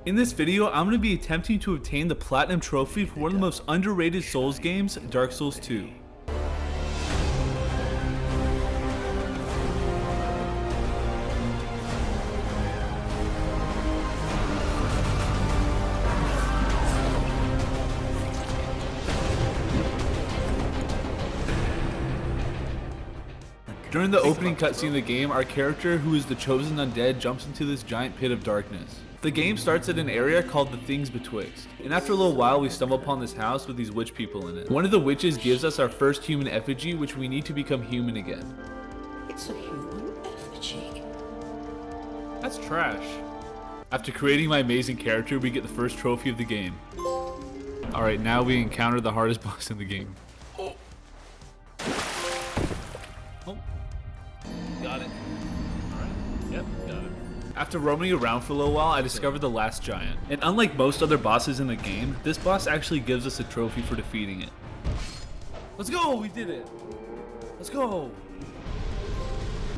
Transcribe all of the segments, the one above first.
In this video, I'm going to be attempting to obtain the Platinum Trophy for one of the most underrated Souls games, Dark Souls 2. During the opening cutscene of the game, our character, who is the chosen undead, jumps into this giant pit of darkness. The game starts at an area called the Things Betwixt, and after a little while we stumble upon this house with these witch people in it. One of the witches gives us our first human effigy, which we need to become human again. It's a human effigy. That's trash. After creating my amazing character, we get the first trophy of the game. Alright, now we encounter the hardest boss in the game. Oh. Got it. Alright, yep, got it. After roaming around for a little while, I discovered the last giant. And unlike most other bosses in the game, this boss actually gives us a trophy for defeating it. Let's go! We did it! Let's go!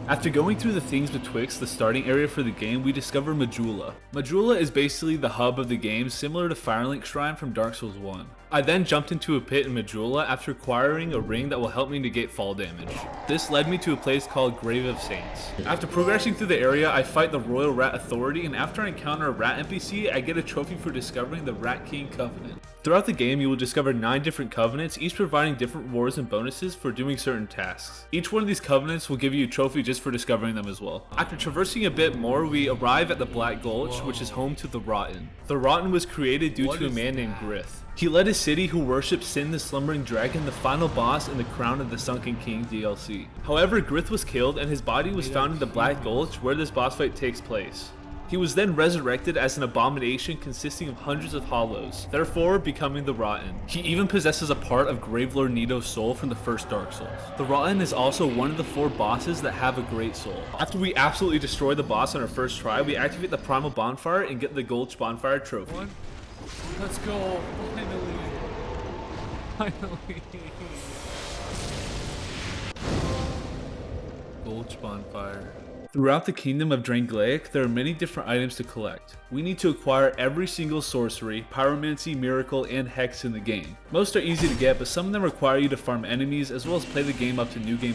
After going through the Things Betwixt, the starting area for the game, we discover Majula. Majula is basically the hub of the game, similar to Firelink Shrine from Dark Souls 1. I then jumped into a pit in Majula after acquiring a ring that will help me negate fall damage. This led me to a place called Grave of Saints. After progressing through the area, I fight the Royal Rat Authority, and after I encounter a rat NPC, I get a trophy for discovering the Rat King Covenant. Throughout the game, you will discover 9 different covenants, each providing different rewards and bonuses for doing certain tasks. Each one of these covenants will give you a trophy just for discovering them as well. After traversing a bit more, we arrive at the Black Gulch, which is home to the Rotten. The Rotten was created due to a man named Grith. He led a city who worshipped Sin the Slumbering Dragon, the final boss in the Crown of the Sunken King DLC. However, Grith was killed and his body was found in the Black Gulch where this boss fight takes place. He was then resurrected as an abomination consisting of hundreds of hollows, therefore becoming the Rotten. He even possesses a part of Gravelord Nito's soul from the first Dark Souls. The Rotten is also one of the 4 bosses that have a great soul. After we absolutely destroy the boss on our first try, we activate the Primal Bonfire and get the Gulch Bonfire trophy. Let's go, finally. Gulch Bonfire. Throughout the kingdom of Drangleic, there are many different items to collect. We need to acquire every single sorcery, pyromancy, miracle, and hex in the game. Most are easy to get, but some of them require you to farm enemies as well as play the game up to New Game++.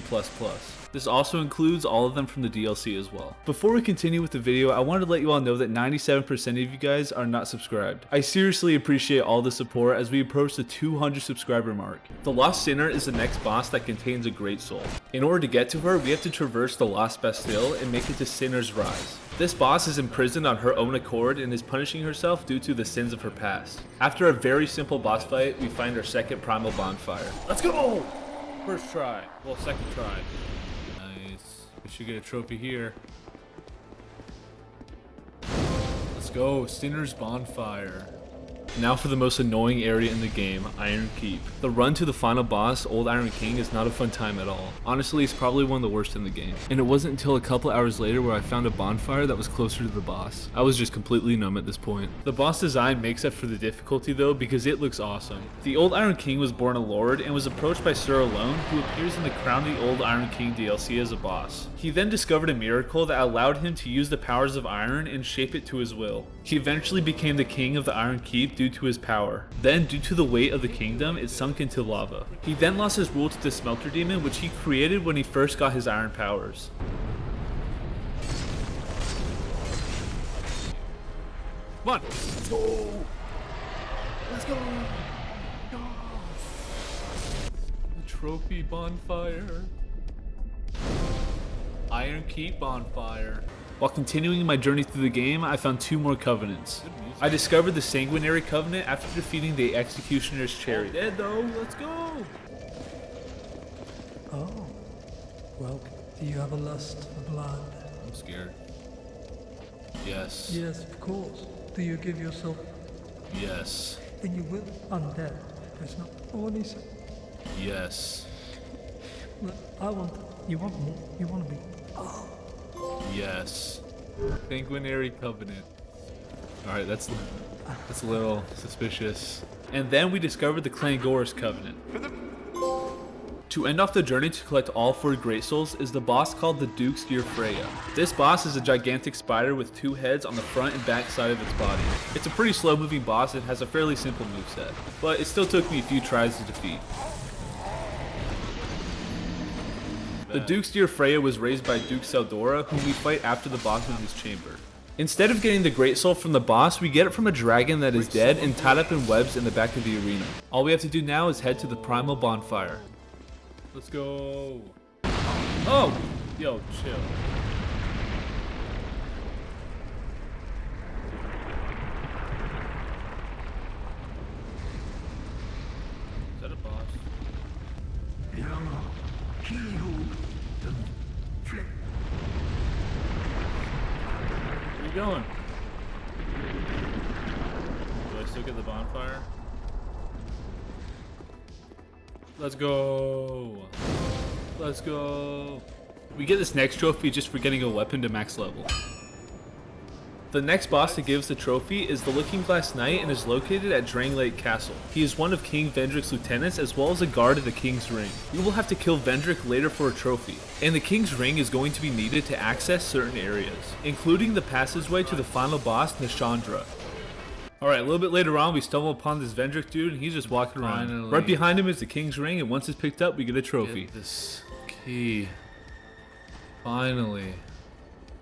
This also includes all of them from the DLC as well. Before we continue with the video, I wanted to let you all know that 97% of you guys are not subscribed. I seriously appreciate all the support as we approach the 200 subscriber mark. The Lost Sinner is the next boss that contains a great soul. In order to get to her, we have to traverse the Lost Bastille and make it to Sinner's Rise. This boss is imprisoned on her own accord and is punishing herself due to the sins of her past. After a very simple boss fight, we find our second Primal Bonfire. Let's go! First try. Well, second try. Nice. We should get a trophy here. Let's go. Sinner's Bonfire. Now for the most annoying area in the game, Iron Keep. The run to the final boss, Old Iron King, is not a fun time at all. Honestly, it's probably one of the worst in the game. And it wasn't until a couple hours later where I found a bonfire that was closer to the boss. I was just completely numb at this point. The boss design makes up for the difficulty though, because it looks awesome. The Old Iron King was born a lord and was approached by Sir Alone, who appears in the Crown of the Old Iron King DLC as a boss. He then discovered a miracle that allowed him to use the powers of iron and shape it to his will. He eventually became the king of the Iron Keep due to his power. Then, due to the weight of the kingdom, it sunk into lava. He then lost his rule to the Smelter Demon, which he created when he first got his iron powers. Come on! Let's go! Let's go! The Trophy Bonfire. Iron Keep Bonfire. While continuing my journey through the game, I found 2 more covenants. I discovered the Sanguinary Covenant after defeating the Executioner's Chariot. Dead though, let's go! Oh, well, do you have a lust for blood? I'm scared. Yes. Yes, of course. Do you give yourself? Yes. Then you will undead. There's not only so. Yes. Look, I want. You want more. You want to be. Oh. Yes. Sanguinary Covenant. Alright, that's a little suspicious. And then we discovered the Clangorous Covenant. To end off the journey to collect all 4 Great Souls is the boss called the Duke's Deer Freya. This boss is a gigantic spider with 2 heads on the front and back side of its body. It's a pretty slow moving boss and has a fairly simple moveset, but it still took me a few tries to defeat. The Duke's Deer Freya was raised by Duke Seldora, whom we fight after the boss in his chamber. Instead of getting the Great Soul from the boss, we get it from a dragon that is dead and tied up in webs in the back of the arena. All we have to do now is head to the Primal Bonfire. Let's go. Oh! Yo, chill. Is that a boss? Where you going? Do I still get the bonfire? Let's go. Let's go. We get this next trophy just for getting a weapon to max level. The next boss that gives the trophy is the Looking Glass Knight and is located at Drangleic Castle. He is one of King Vendrick's lieutenants as well as a guard of the King's Ring. We will have to kill Vendrick later for a trophy, and the King's Ring is going to be needed to access certain areas, including the passageway to the final boss, Nishandra. Alright, a little bit later on, we stumble upon this Vendrick dude, and he's just walking around. Finally. Right behind him is the King's Ring, and once it's picked up, we get a trophy. Get this key. Finally.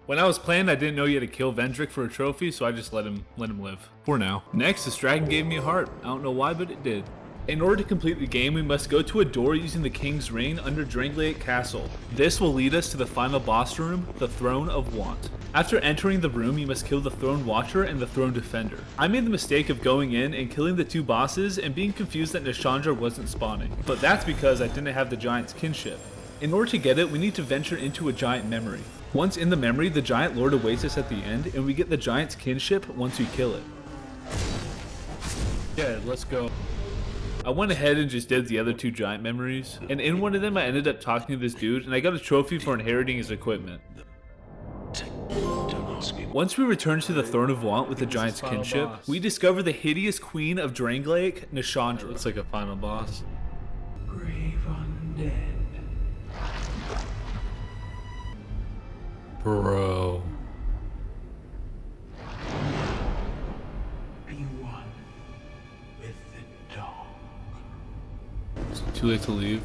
When I was playing, I didn't know you had to kill Vendrick for a trophy, so I just let him live. For now. Next, this dragon gave me a heart. I don't know why, but it did. In order to complete the game, we must go to a door using the King's Ring under Drangleic Castle. This will lead us to the final boss room, the Throne of Want. After entering the room, you must kill the Throne Watcher and the Throne Defender. I made the mistake of going in and killing the 2 bosses and being confused that Nishandra wasn't spawning. But that's because I didn't have the Giant's kinship. In order to get it, we need to venture into a Giant memory. Once in the memory, the Giant Lord awaits us at the end, and we get the Giant's kinship once we kill it. Yeah, let's go. I went ahead and just did the other 2 Giant memories, and in one of them I ended up talking to this dude, and I got a trophy for inheriting his equipment. Once we return to the Throne of Want with the Giant's final kinship, boss. we discover the hideous queen of Drangleic, Nishandra. Looks like a final boss. Grave undead. Bro. Be one with the dog. Is it too late to leave?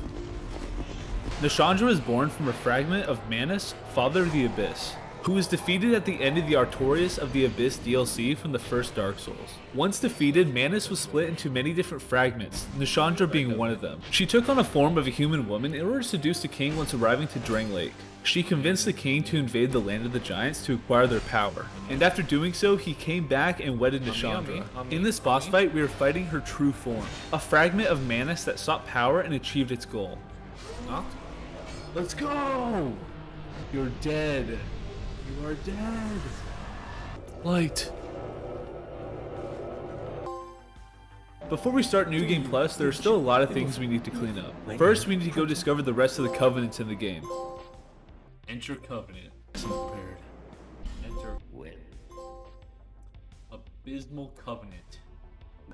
Nishandra is born from a fragment of Manus, Father of the Abyss, who was defeated at the end of the Artorias of the Abyss DLC from the first Dark Souls. Once defeated, Manus was split into many different fragments, Nishandra being one of them. She took on a form of a human woman in order to seduce the king once arriving to Drangleic. She convinced the king to invade the land of the giants to acquire their power, and after doing so, he came back and wedded Nishandra. In this boss fight, we are fighting her true form, a fragment of Manus that sought power and achieved its goal. Knocked? Let's go! You're dead. You are dead. Light. Before we start New Game Plus, there are still a lot of things we need to clean up. First, we need to go discover the rest of the covenants in the game. Enter Covenant. Prepared. Enter Win. Abysmal Covenant.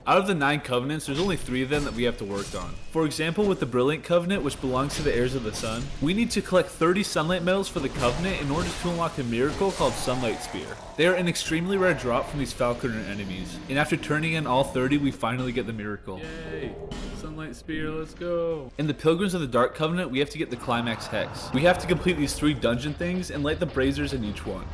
Out of the 9 covenants, there's only 3 of them that we have to work on. For example, with the Brilliant Covenant, which belongs to the heirs of the sun, we need to collect 30 sunlight medals for the covenant in order to unlock a miracle called Sunlight Spear. They are an extremely rare drop from these Falconer enemies, and after turning in all 30, we finally get the miracle. Yay! Sunlight Spear, let's go! In the Pilgrims of the Dark Covenant, we have to get the Climax Hex. We have to complete these 3 dungeon things and light the braziers in each one.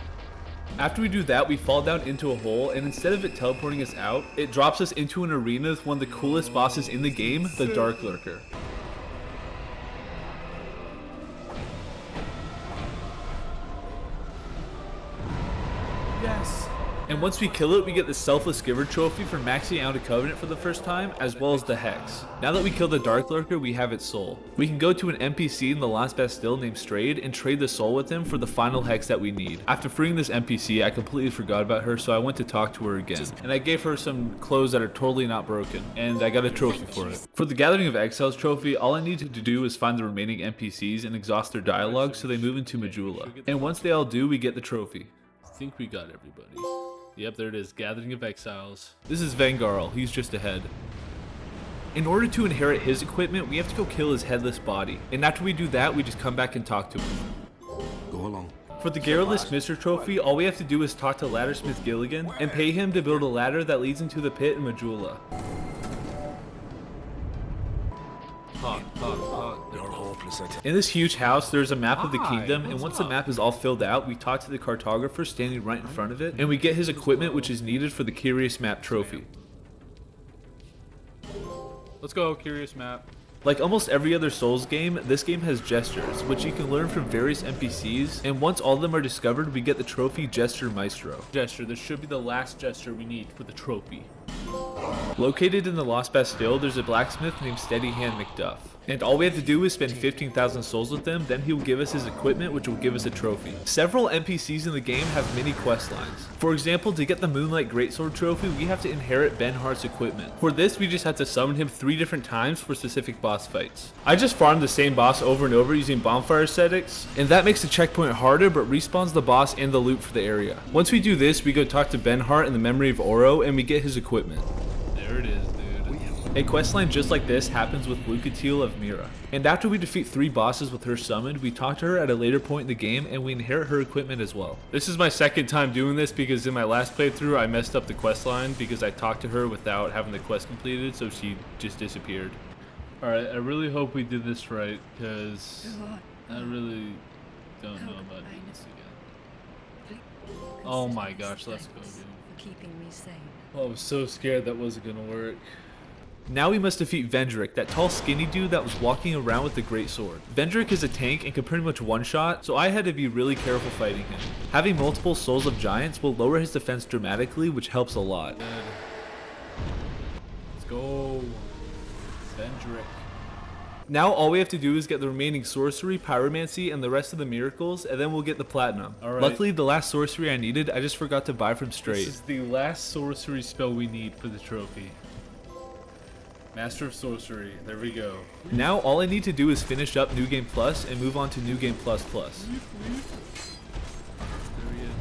After we do that, we fall down into a hole, and instead of it teleporting us out, it drops us into an arena with one of the coolest bosses in the game, the Dark Lurker. Yes! And once we kill it, we get the Selfless Giver trophy for maxing out a covenant for the first time, as well as the Hex. Now that we kill the Dark Lurker, we have its soul. We can go to an NPC in the Last Bastille named Strayed and trade the soul with him for the final Hex that we need. After freeing this NPC, I completely forgot about her, so I went to talk to her again. And I gave her some clothes that are totally not broken, and I got a trophy for it. For the Gathering of Exiles trophy, all I needed to do is find the remaining NPCs and exhaust their dialogue so they move into Majula. And once they all do, we get the trophy. I think we got everybody. Yep, there it is. Gathering of Exiles. This is Vengarl, he's just ahead. In order to inherit his equipment, we have to go kill his headless body. And after we do that, we just come back and talk to him. Go along. For the Garrulous Mr. trophy, all we have to do is talk to Laddersmith Gilligan and pay him to build a ladder that leads into the pit in Majula. Talk. You're hopeless, I tell In this huge house, there's a map of the Hi, kingdom, and what's once the up? map is all filled out, we talk to the cartographer standing right in front of it, and we get his equipment which is needed for the Curious Map trophy. Let's go, Curious Map. Like almost every other Souls game, this game has gestures, which you can learn from various NPCs, and once all of them are discovered, we get the trophy Gesture Maestro. Gesture. This should be the last gesture we need for the trophy. Located in the Lost Bastille, there's a blacksmith named Steady Hand McDuff. And all we have to do is spend 15,000 souls with him, then he will give us his equipment, which will give us a trophy. Several NPCs in the game have mini quest lines. For example, to get the Moonlight Greatsword trophy, we have to inherit Ben Hart's equipment. For this, we just have to summon him 3 different times for specific boss fights. I just farmed the same boss over and over using bonfire aesthetics, and that makes the checkpoint harder, but respawns the boss and the loot for the area. Once we do this, we go talk to Ben Hart in the Memory of Oro, and we get his equipment. There it is, dude. A questline just like this happens with Lucatiel of Mira. And after we defeat 3 bosses with her summoned, we talk to her at a later point in the game and we inherit her equipment as well. This is my second time doing this because in my last playthrough I messed up the quest line because I talked to her without having the quest completed, so she just disappeared. Alright, I really hope we did this right because I really don't know about doing this again. Oh my gosh, let's go, dude. Keeping me sane. Oh, I was so scared that wasn't gonna work. Now we must defeat Vendrick, that tall skinny dude that was walking around with the great sword. Vendrick is a tank and can pretty much one-shot, so I had to be really careful fighting him. Having multiple Souls of Giants will lower his defense dramatically, which helps a lot. Let's go. Vendrick. Now all we have to do is get the remaining sorcery, pyromancy, and the rest of the miracles, and then we'll get the platinum. Alright. Luckily, the last sorcery I needed, I just forgot to buy from Straight. This is the last sorcery spell we need for the trophy. Master of Sorcery. There we go. Now all I need to do is finish up New Game Plus and move on to New Game Plus Plus. There he is.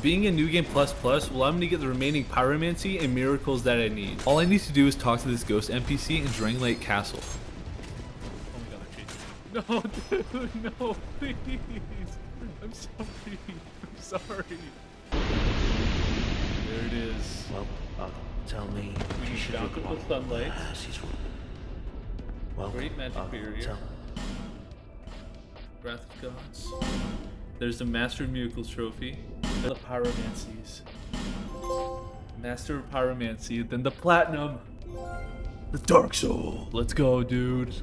Being in New Game Plus Plus will allow me to get the remaining pyromancy and miracles that I need. All I need to do is talk to this ghost NPC in Dranglake Castle. Oh my god, they're chasing me. No, dude, no, please. I'm sorry. There it is. Well, tell me what you should Bountiful require. sunlight. She's well, Great magic barrier. tell- Wrath of Gods. There's the Master of Miracles trophy. The Pyromancies. Master of Pyromancy. Then the Platinum. The Dark Soul. Let's go, dude. so